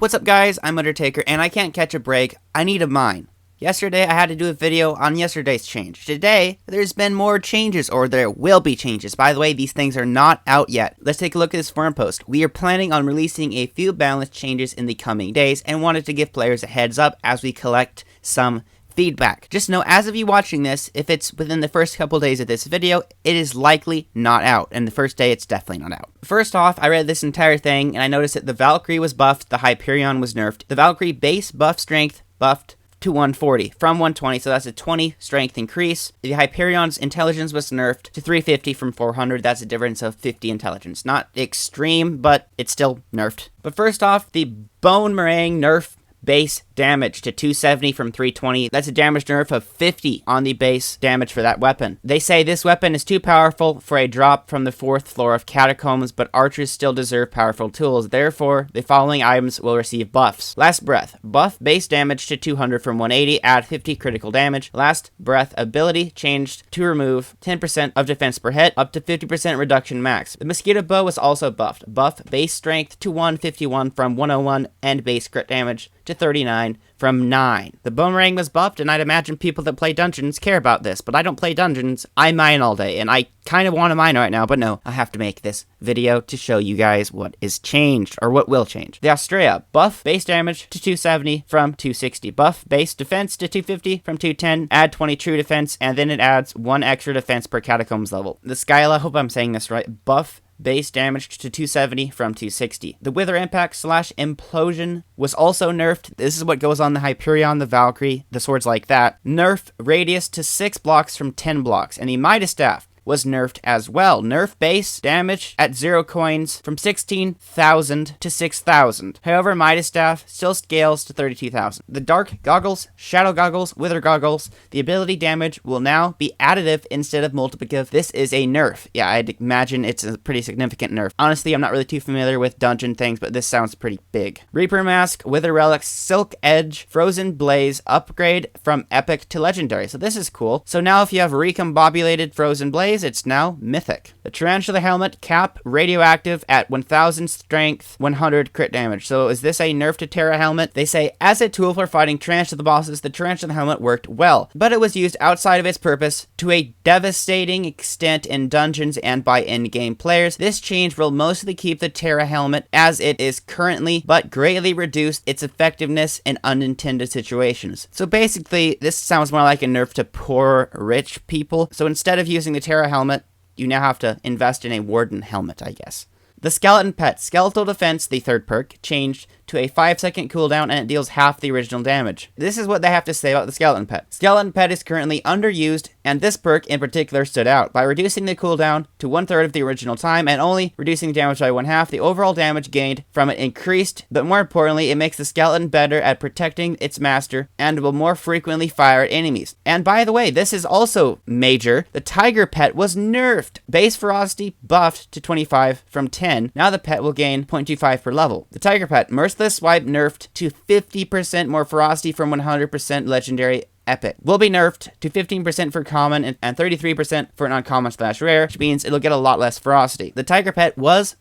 What's up guys, I'm Undertaker and I can't catch a break, I need a mine. Yesterday I had to do a video on yesterday's change. Today, there's been more changes, or there will be changes. By the way, these things are not out yet. Let's take a look at this forum post. We are planning on releasing a few balance changes in the coming days and wanted to give players a heads up as we collect some feedback. Just know, as of you watching this, if it's within the first couple days of this video, it is likely not out, and the first day it's definitely not out. First off, I read this entire thing and I noticed that the Valkyrie was buffed, the Hyperion was nerfed. The Valkyrie base buff strength buffed to 140 from 120, so that's a 20 strength increase. The Hyperion's intelligence was nerfed to 350 from 400, that's a difference of 50 intelligence. Not extreme, but it's still nerfed. But first off, the Bone Meringue nerf base damage to 270 from 320. That's a damage nerf of 50 on the base damage for that weapon. They say this weapon is too powerful for a drop from the 4th floor of Catacombs, but archers still deserve powerful tools. Therefore, the following items will receive buffs. Last Breath. Buff base damage to 200 from 180, add 50 critical damage. Last Breath ability changed to remove 10% of defense per hit, up to 50% reduction max. The Mosquito Bow was also buffed. Buff base strength to 151 from 101 and base crit damage to 39 from 9. The Boomerang was buffed, and I'd imagine people that play dungeons care about this, but I don't play dungeons. I mine all day, and I kind of want to mine right now, but no, I have to make this video to show you guys what is changed, or what will change. The Australia, buff base damage to 270 from 260. Buff base defense to 250 from 210. Add 20 true defense, and then it adds 1 extra defense per Catacombs level. The Skeletal, I hope I'm saying this right, buff base damage to 270 from 260. The Wither Impact / Implosion was also nerfed. This is what goes on the Hyperion, the Valkyrie, the swords like that. Nerf radius to 6 blocks from 10 blocks. And the Midas Staff was nerfed as well. Nerf base damage at 0 coins from 16,000 to 6,000. However, Midas Staff still scales to 32,000. The Dark Goggles, Shadow Goggles, Wither Goggles, the ability damage will now be additive instead of multiplicative. This is a nerf. Yeah, I'd imagine it's a pretty significant nerf. Honestly, I'm not really too familiar with dungeon things, but this sounds pretty big. Reaper Mask, Wither Relics, Silk Edge, Frozen Blaze, upgrade from Epic to Legendary. So this is cool. So now if you have recombobulated Frozen Blaze, it's now mythic. The Tarantula Helmet, cap radioactive at 1000 strength, 100 crit damage. So is this a nerf to Terra Helmet? They say, as a tool for fighting Tarantula bosses, the Tarantula Helmet worked well, but it was used outside of its purpose to a devastating extent in dungeons and by in-game players. This change will mostly keep the Terra Helmet as it is currently, but greatly reduce its effectiveness in unintended situations. So basically, this sounds more like a nerf to poor rich people. So instead of using the Terra Helmet, you now have to invest in a Warden Helmet, I guess. The Skeleton Pet, Skeletal Defense, the third perk, changed to a 5-second cooldown, and it deals half the original damage. This is what they have to say about the Skeleton Pet. Skeleton Pet is currently underused, and this perk in particular stood out. By reducing the cooldown to 1/3 of the original time, and only reducing damage by 1/2, the overall damage gained from it increased, but more importantly, it makes the skeleton better at protecting its master, and will more frequently fire at enemies. And by the way, this is also major. The Tiger Pet was nerfed. Base ferocity buffed to 25 from 10. Now the pet will gain 0.25 per level. The Tiger Pet, Merciless Swipe nerfed to 50% more ferocity from 100% legendary epic. Will be nerfed to 15% for common and 33% for an uncommon / rare, which means it'll get a lot less ferocity. The Tiger Pet was,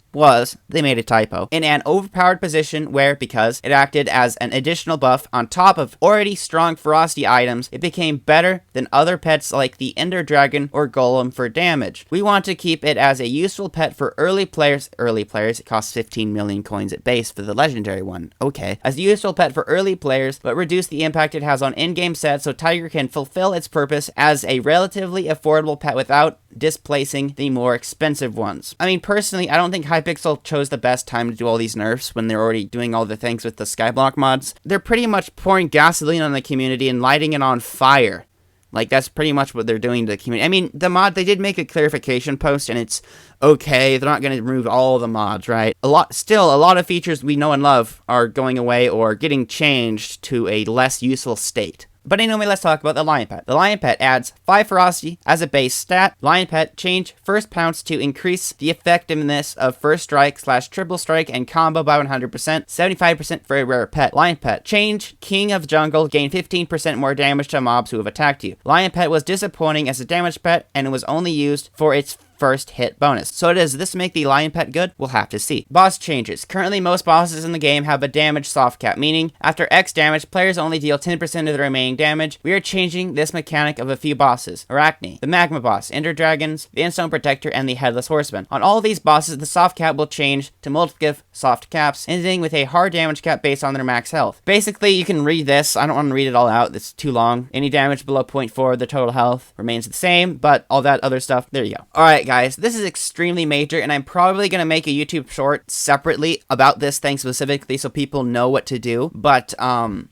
they made a typo, in an overpowered position where, because it acted as an additional buff on top of already strong ferocity items, it became better than other pets like the Ender Dragon or Golem for damage. We want to keep it as a useful pet for early players, it costs 15 million coins at base for the legendary one, okay, as a useful pet for early players, but reduce the impact it has on in-game sets so Tiger can fulfill its purpose as a relatively affordable pet without displacing the more expensive ones. I mean, personally, I don't think Hypixel chose the best time to do all these nerfs when they're already doing all the things with the Skyblock mods. They're pretty much pouring gasoline on the community and lighting it on fire. Like, that's pretty much what they're doing to the community. I mean, the mod, they did make a clarification post, and it's okay. They're not going to remove all the mods, right? A lot of features we know and love are going away or getting changed to a less useful state. But anyway, let's talk about the Lion Pet. The Lion Pet adds 5 ferocity as a base stat. Lion Pet change first pounce to increase the effectiveness of first strike / triple strike and combo by 100%, 75% for a rare pet. Lion Pet change King of Jungle, gain 15% more damage to mobs who have attacked you. Lion Pet was disappointing as a damage pet, and it was only used for its first hit bonus. So does this make the lion pet good? We'll have to see. Boss changes. Currently, most bosses in the game have a damage soft cap, meaning after X damage, players only deal 10% of the remaining damage. We are changing this mechanic of a few bosses: Arachne, the Magma boss, Ender Dragons, the Endstone Protector, and the Headless Horseman. On all of these bosses, the soft cap will change to multiple soft caps, ending with a hard damage cap based on their max health. Basically, you can read this. I don't want to read it all out. It's too long. Any damage below 0.4, the total health remains the same, but all that other stuff, there you go. Alright guys, this is extremely major, and I'm probably going to make a YouTube short separately about this thing specifically so people know what to do. But,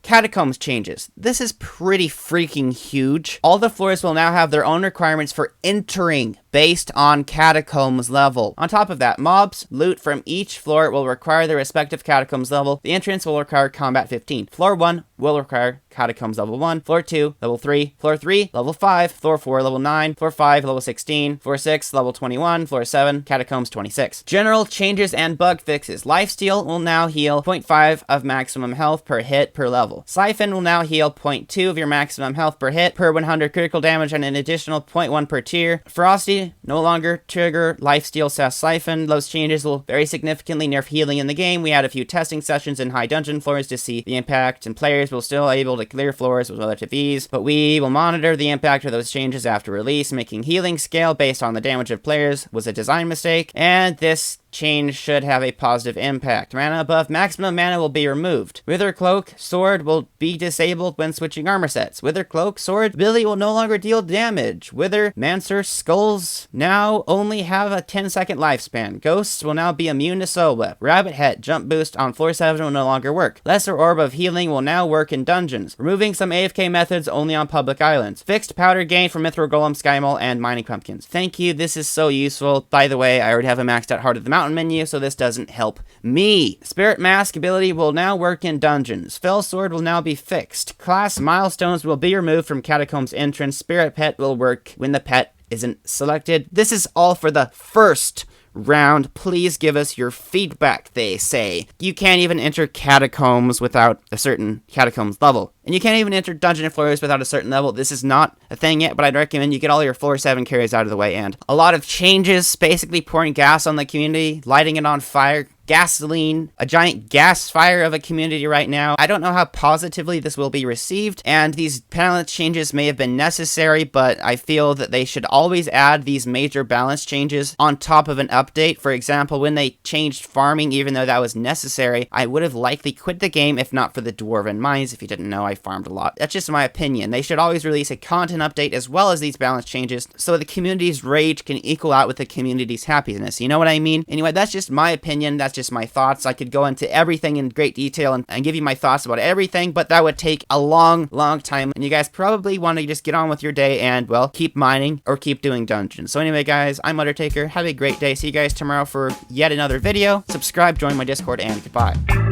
Catacombs changes. This is pretty freaking huge. All the floors will now have their own requirements for entering based on Catacombs level. On top of that, mobs, loot from each floor will require their respective Catacombs level. The entrance will require Combat 15. Floor 1 will require Catacombs level 1, Floor 2, level 3, Floor 3, level 5, Floor 4, level 9, Floor 5, level 16, Floor 6, level 21, Floor 7, Catacombs 26. General changes and bug fixes. Lifesteal will now heal 0.5 of maximum health per hit per level. Siphon will now heal 0.2 of your maximum health per hit per 100 critical damage and an additional 0.1 per tier. Ferocity no longer trigger lifesteal Siphon. Those changes will very significantly nerf healing in the game. We had a few testing sessions in high dungeon floors to see the impact, and players will still able to clear floors with relative ease, but we will monitor the impact of those changes after release. Making healing scale based on the damage of players was a design mistake, and this change should have a positive impact. Mana above maximum mana will be removed. Wither Cloak Sword will be disabled when switching armor sets. Wither Cloak Sword ability will no longer deal damage. Wither Mancer Skulls now only have a 10-second lifespan. Ghosts will now be immune to Soul Whip. Rabbit Head Jump Boost on floor 7 will no longer work. Lesser Orb of Healing will now work in dungeons. Removing some AFK methods only on public islands. Fixed powder gain for Mithril Golem, Skymall, and Mining Pumpkins. Thank you, this is so useful. By the way, I already have a maxed out Heart of the Mountain menu, so this doesn't help me. Spirit Mask ability will now work in dungeons. Fell Sword will now be fixed. Class milestones will be removed from Catacombs entrance. Spirit Pet will work when the pet isn't selected. This is all for the first round. Please give us your feedback, they say. You can't even enter Catacombs without a certain Catacombs level. And you can't even enter Dungeon Floors without a certain level. This is not a thing yet, but I'd recommend you get all your Floor 7 carries out of the way. And a lot of changes, basically pouring gas on the community, lighting it on fire, gasoline, a giant gas fire of a community right now. I don't know how positively this will be received, and these balance changes may have been necessary, but I feel that they should always add these major balance changes on top of an update. For example, when they changed farming, even though that was necessary, I would have likely quit the game if not for the Dwarven Mines. If you didn't know, I farmed a lot. That's just my opinion. They should always release a content update as well as these balance changes so the community's rage can equal out with the community's happiness. You know what I mean? Anyway, that's just my opinion. That's just my thoughts. I could go into everything in great detail and give you my thoughts about everything, but that would take a long time, and you guys probably want to just get on with your day and, well, keep mining or keep doing dungeons. So anyway, guys, I'm Undertaker. Have a great day. See you guys tomorrow for yet another video. Subscribe, join my Discord, and goodbye.